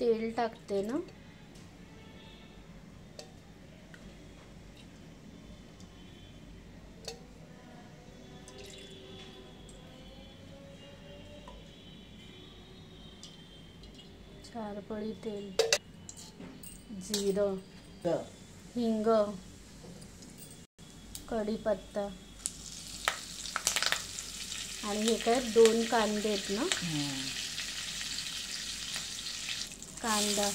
तेल टाकते ना. चार पळी तेल, जिरं, हिंग, कढीपत्ता आणि हे काय 2 कांदे आहेत ना. कांदा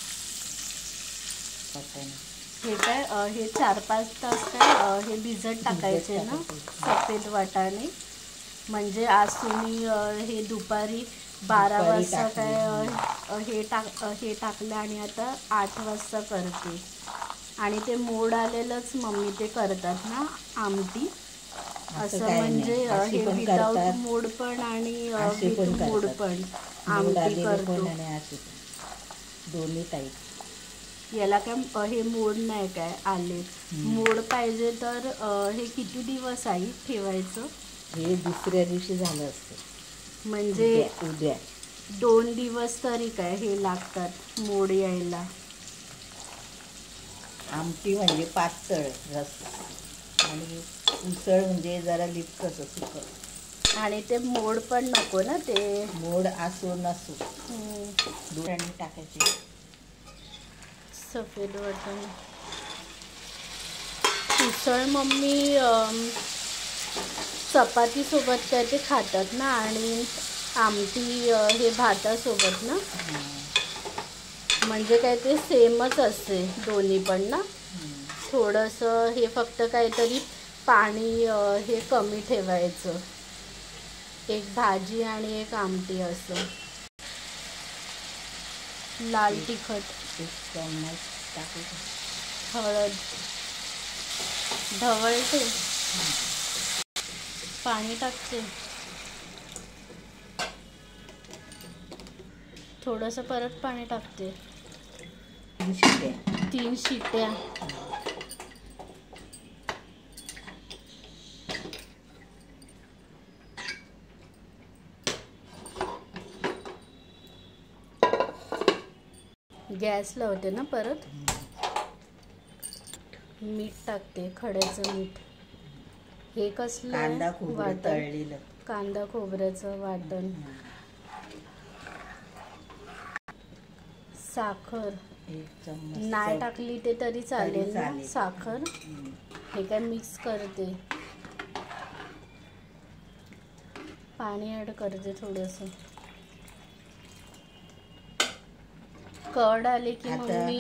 हे काय हे 4-5 तास काय हे भिजत टाकायचे ना सफेद वाटाणे. म्हणजे आज तुम्ही हे दुपारी 12 वाजता काय हे टाकलं आणि आता 8 वाजता करते. आणि ते मोड आलेलंच मम्मी ते करतात ना आमटी असं. म्हणजे हे विदाऊट मोड पण आणि विथ मोड पण आमटी करतो. दोन्ही टाईप. याला काय हे मोड नाही काय आले. मोड पाहिजे तर हे किती दिवस आई ठेवायचं. हे दुसऱ्या दिवशी झालं असतं. म्हणजे उद्या 2 दिवस तरी काय हे लागतात मोड यायला. आमटी म्हणजे पातळ रस आणि उसळ म्हणजे जरा लिपकस सुकं. आणि ते मोड पण नको ना. ते मोड असो नसो दोन्ही टाकायचे. सफेद वाटाणे उसळ मम्मी चपाती सोबत काय ते खातात ना. आणि आमटी हे भातासोबत ना. म्हणजे काय ते सेमच असते दोन्ही पण ना. थोडंसं हे फक्त काहीतरी पाणी हे कमी ठेवायचं. एक भाजी आणि एक आमटी असं. लाल तिखट, हळद, ढवळते, पाणी टाकते, थोडंसं परत पाणी टाकते. 3 शिट्या. गॅस लावते ना परत. मीठ टाकते, खड्याचं मीठ. हे कसलं वाटण, कांदा खोबऱ्याचं वाटण. साखर नाही टाकली ते तरी चालेल ना साखर. हे काय मिक्स करते. पाणी ॲड करते थोडंसं. कड आले की मम्मी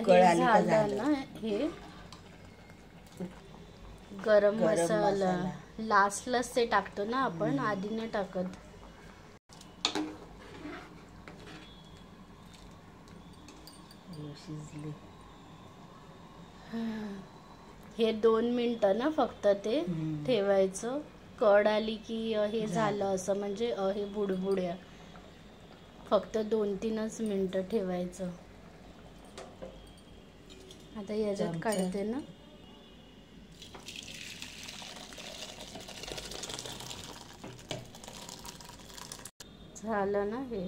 हे झालं ना. हे गरम मसाला लास्टलाच ते टाकतो ना आपण, आधी नाही टाकत. हे 2 मिनटं ना फक्त ते ठेवायचं. कड आली की हे झालं असं. म्हणजे हे बुडबुड्या. फक्त 2-3च मिनटं ठेवायचं. आता याच्यात काढते ना. झालं ना हे.